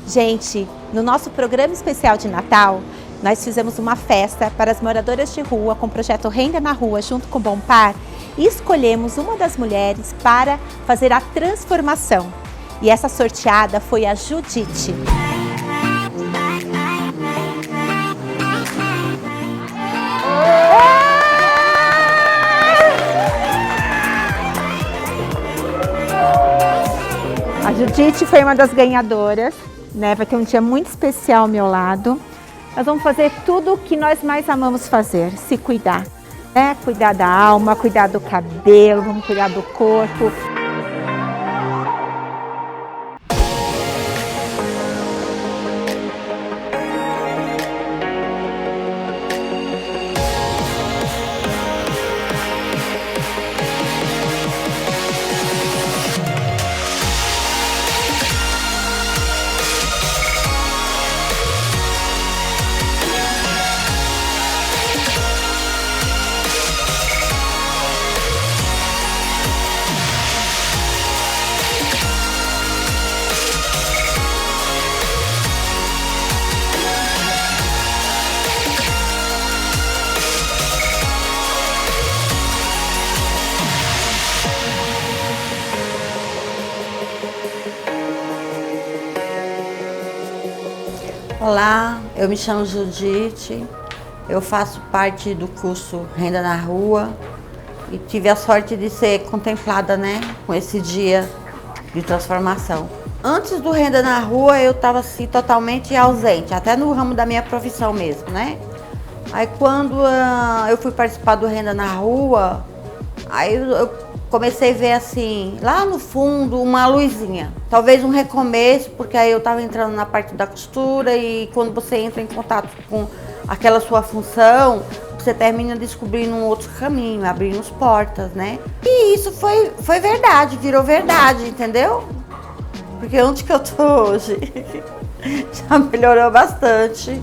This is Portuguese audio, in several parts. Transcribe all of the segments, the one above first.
Gente, no nosso programa especial de Natal, nós fizemos uma festa para as moradoras de rua com o projeto Renda na Rua junto com o Bom Par e escolhemos uma das mulheres para fazer a transformação. E essa sorteada foi a Judite. A Judite foi uma das ganhadoras, né? Vai ter um dia muito especial ao meu lado. Nós vamos fazer tudo o que nós mais amamos fazer, se cuidar, né? Cuidar da alma, cuidar do cabelo, vamos cuidar do corpo. Olá, eu me chamo Judite, eu faço parte do curso Renda na Rua e tive a sorte de ser contemplada, né, com esse dia de transformação. Antes do Renda na Rua eu estava assim totalmente ausente, até no ramo da minha profissão mesmo, né? Aí quando eu fui participar do Renda na Rua, aí eu comecei a ver assim, lá no fundo, uma luzinha. Talvez um recomeço, porque aí eu estava entrando na parte da costura e quando você entra em contato com aquela sua função, você termina descobrindo um outro caminho, abrindo as portas, né? E isso foi verdade, virou verdade, entendeu? Porque onde que eu tô hoje? Já melhorou bastante.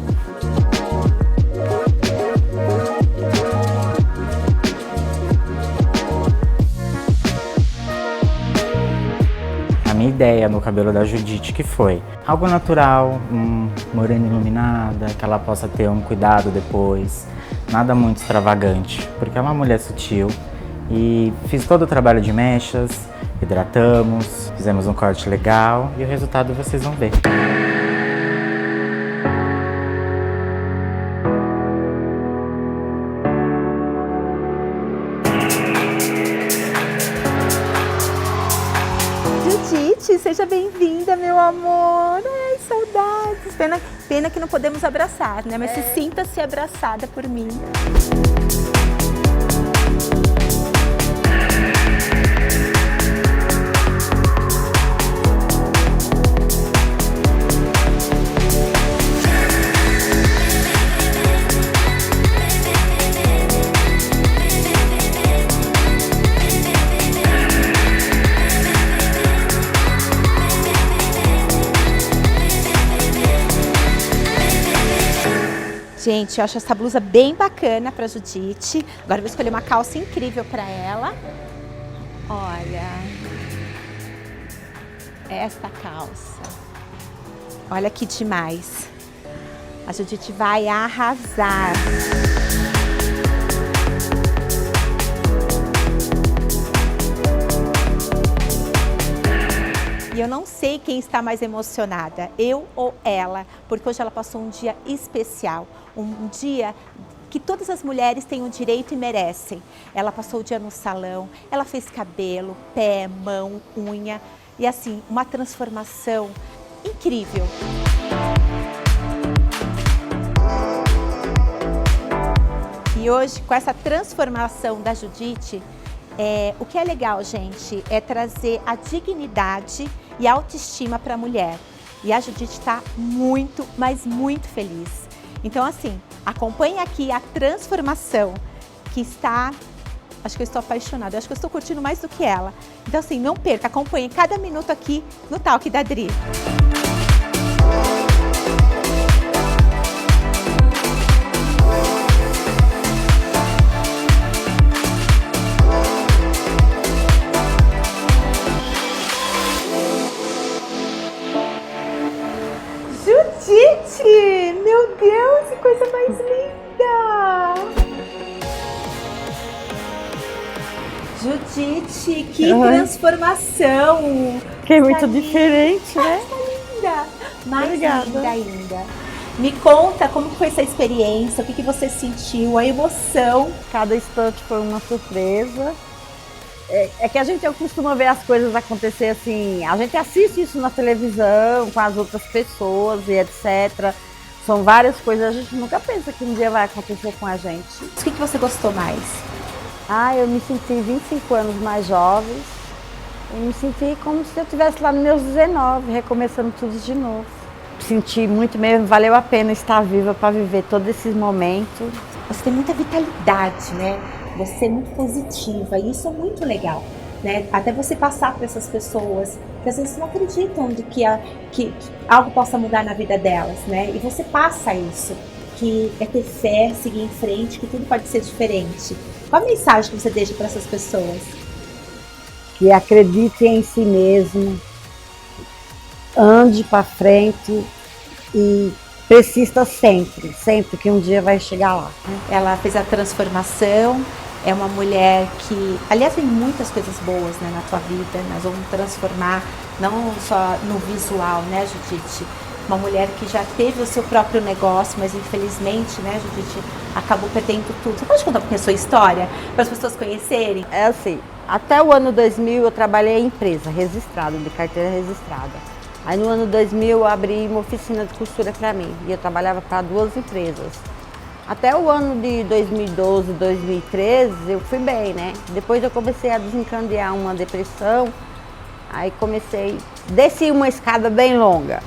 A minha ideia no cabelo da Judite que foi algo natural, morena iluminada, que ela possa ter um cuidado depois, nada muito extravagante, porque ela é uma mulher sutil. E fiz todo o trabalho de mechas, hidratamos, fizemos um corte legal e o resultado vocês vão ver. Judite, seja bem-vinda, meu amor. Ai, saudades. Pena que não podemos abraçar, né? Mas sinta-se abraçada por mim. Gente, eu acho essa blusa bem bacana pra Judite. Agora eu vou escolher uma calça incrível pra ela. Olha, esta calça. Olha que demais. A Judite vai arrasar. E eu não sei quem está mais emocionada, eu ou ela, porque hoje ela passou um dia especial, um dia que todas as mulheres têm o direito e merecem. Ela passou o dia no salão, ela fez cabelo, pé, mão, unha e assim, uma transformação incrível. E hoje, com essa transformação da Judite, o que é legal, gente, é trazer a dignidade e a autoestima para a mulher. E a Judite está muito, mas muito feliz. Então, assim, acompanhe aqui a transformação que está... Acho que eu estou apaixonada, acho que eu estou curtindo mais do que ela. Então, assim, não perca, acompanhe cada minuto aqui no Talk da Dri. Meu Deus, que coisa mais linda! Judite, que transformação! Que é muito diferente, né? Linda! Mais Obrigada. linda ainda. Me conta como foi essa experiência, o que você sentiu, a emoção. Cada instante foi uma surpresa. É que a gente costuma ver as coisas acontecer assim, a gente assiste isso na televisão, com as outras pessoas e etc. São várias coisas, a gente nunca pensa que um dia vai acontecer com a gente. O que você gostou mais? Eu me senti 25 anos mais jovem. Eu me senti como se eu estivesse lá nos meus 19, recomeçando tudo de novo. Senti muito mesmo, valeu a pena estar viva para viver todos esses momentos. Você tem muita vitalidade, né? Você é muito positiva e isso é muito legal, né? Até você passar para essas pessoas que às vezes não acreditam de que algo possa mudar na vida delas, né? E você passa isso, que é ter fé, seguir em frente, que tudo pode ser diferente. Qual a mensagem que você deixa para essas pessoas? Que acredite em si mesmo, ande para frente e persista sempre, sempre que um dia vai chegar lá. Ela fez a transformação, é uma mulher que, aliás, tem muitas coisas boas, né, na tua vida, nós vamos transformar, não só no visual, né, Judite? Uma mulher que já teve o seu próprio negócio, mas infelizmente, né, Judite, acabou perdendo tudo. Você pode contar um pouquinho a sua história, para as pessoas conhecerem? É assim, até o ano 2000 eu trabalhei em empresa registrada, de carteira registrada. Aí no ano 2000 eu abri uma oficina de costura para mim e eu trabalhava para 2 empresas. Até o ano de 2012, 2013 eu fui bem, né? Depois eu comecei a desencadear uma depressão, aí desci uma escada bem longa.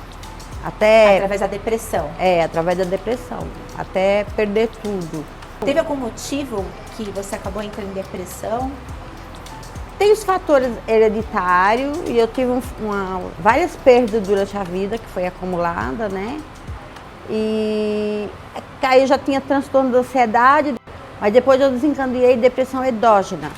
Através da depressão? Através da depressão, até perder tudo. Teve algum motivo que você acabou entrando em depressão? Tem os fatores hereditários e eu tive várias perdas durante a vida que foi acumulada, né? E aí eu já tinha transtorno de ansiedade, mas depois eu desencadeei depressão endógena,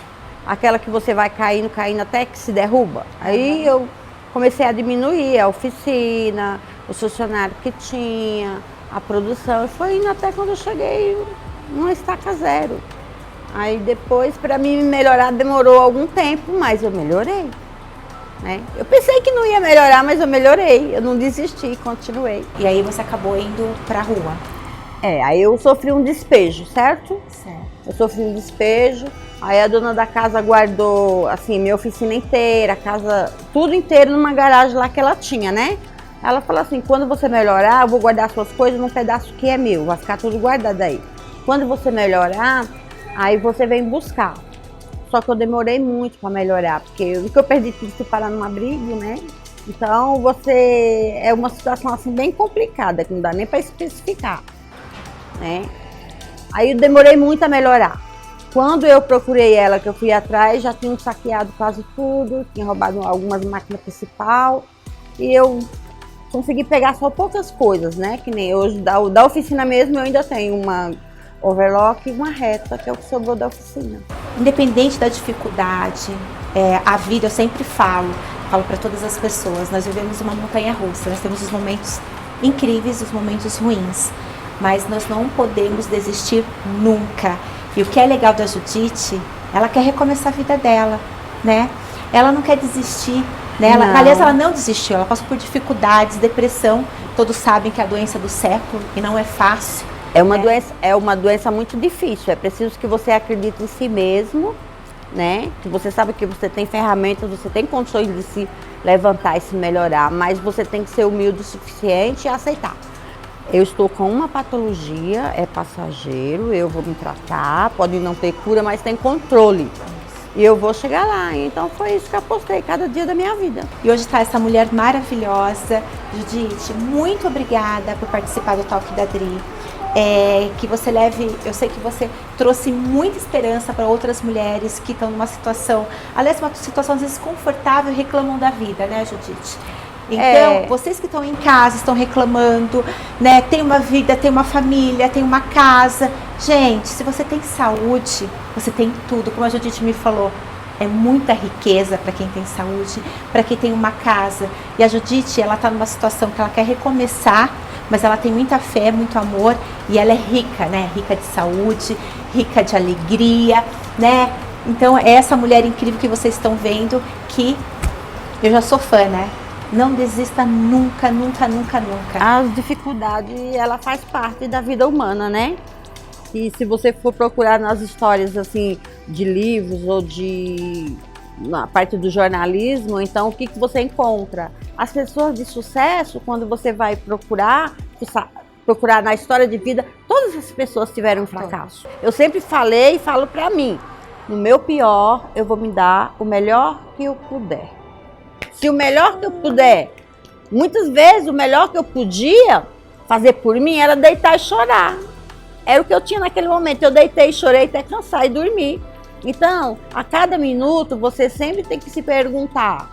aquela que você vai caindo até que se derruba. Aí eu comecei a diminuir a oficina, os funcionários que tinha, a produção, e foi indo até quando eu cheguei numa estaca zero. Aí depois, para mim melhorar, demorou algum tempo, mas eu melhorei, né? Eu pensei que não ia melhorar, mas eu melhorei, eu não desisti, continuei. E aí você acabou indo pra rua? Aí eu sofri um despejo, certo? Certo. Eu sofri um despejo, aí a dona da casa guardou, assim, minha oficina inteira, a casa, tudo inteiro numa garagem lá que ela tinha, né? Ela falou assim, quando você melhorar, eu vou guardar suas coisas num pedaço que é meu, vai ficar tudo guardado aí. Quando você melhorar, aí você vem buscar. Só que eu demorei muito para melhorar, porque o que eu perdi tudo se parar num abrigo, né? Então é uma situação assim bem complicada, que não dá nem para especificar, né? Aí eu demorei muito a melhorar. Quando eu procurei ela, que eu fui atrás, já tinham saqueado quase tudo, tinha roubado algumas máquinas principais e eu consegui pegar só poucas coisas, né? Que nem hoje da oficina mesmo eu ainda tenho uma overlock e uma reta, que é o que sobrou da oficina. Independente da dificuldade, a vida, eu sempre falo para todas as pessoas, nós vivemos uma montanha-russa, nós temos os momentos incríveis, os momentos ruins, mas nós não podemos desistir nunca. E o que é legal da Judite, ela quer recomeçar a vida dela, né? Ela não quer desistir, né? Aliás, ela não desistiu, ela passou por dificuldades, depressão, todos sabem que é a doença do século e não é fácil. É uma doença muito difícil, é preciso que você acredite em si mesmo, né? Que você sabe que você tem ferramentas, você tem condições de se levantar e se melhorar, mas você tem que ser humilde o suficiente e aceitar. Eu estou com uma patologia, é passageiro, eu vou me tratar, pode não ter cura, mas tem controle. E eu vou chegar lá, então foi isso que eu apostei cada dia da minha vida. E hoje está essa mulher maravilhosa. Judite, muito obrigada por participar do Talk da Dri. Que você leve, eu sei que você trouxe muita esperança para outras mulheres que estão numa situação, aliás, uma situação às vezes confortável e reclamam da vida, né, Judite? Então, vocês que estão em casa, estão reclamando, né? Tem uma vida, tem uma família, tem uma casa. Gente, se você tem saúde, você tem tudo. Como a Judite me falou, é muita riqueza para quem tem saúde, para quem tem uma casa. E a Judite, ela está numa situação que ela quer recomeçar, mas ela tem muita fé, muito amor e ela é rica, né? Rica de saúde, rica de alegria, né? Então é essa mulher incrível que vocês estão vendo, que eu já sou fã, né? Não desista nunca, nunca, nunca, nunca. As dificuldades, ela faz parte da vida humana, né? E se você for procurar nas histórias, assim, de livros ou na parte do jornalismo, então o que você encontra? As pessoas de sucesso, quando você vai procurar na história de vida, todas as pessoas tiveram um fracasso. Eu sempre falei e falo pra mim, no meu pior, eu vou me dar o melhor que eu puder. Se o melhor que eu puder, muitas vezes o melhor que eu podia fazer por mim era deitar e chorar. Era o que eu tinha naquele momento, eu deitei e chorei até cansar e dormir. Então, a cada minuto, você sempre tem que se perguntar,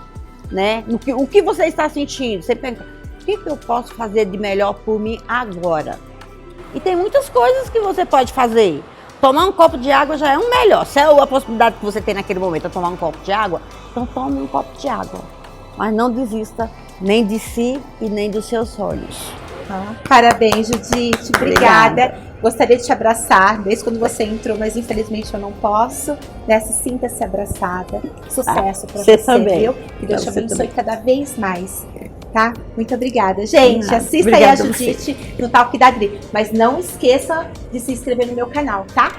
né? O que você está sentindo? Você pergunta, o que eu posso fazer de melhor por mim agora? E tem muitas coisas que você pode fazer. Tomar um copo de água já é um melhor. Se é a possibilidade que você tem naquele momento é tomar um copo de água, então tome um copo de água. Mas não desista nem de si e nem dos seus sonhos. Parabéns, Judite. Obrigada. Gostaria de te abraçar desde quando você entrou, mas infelizmente eu não posso. Né? Sinta-se abraçada. Sucesso para você também. Viu? Que Deus te abençoe cada vez mais. Tá? Muito obrigada. Gente, assista aí a Judite no Talk da Dri. Mas não esqueça de se inscrever no meu canal, tá?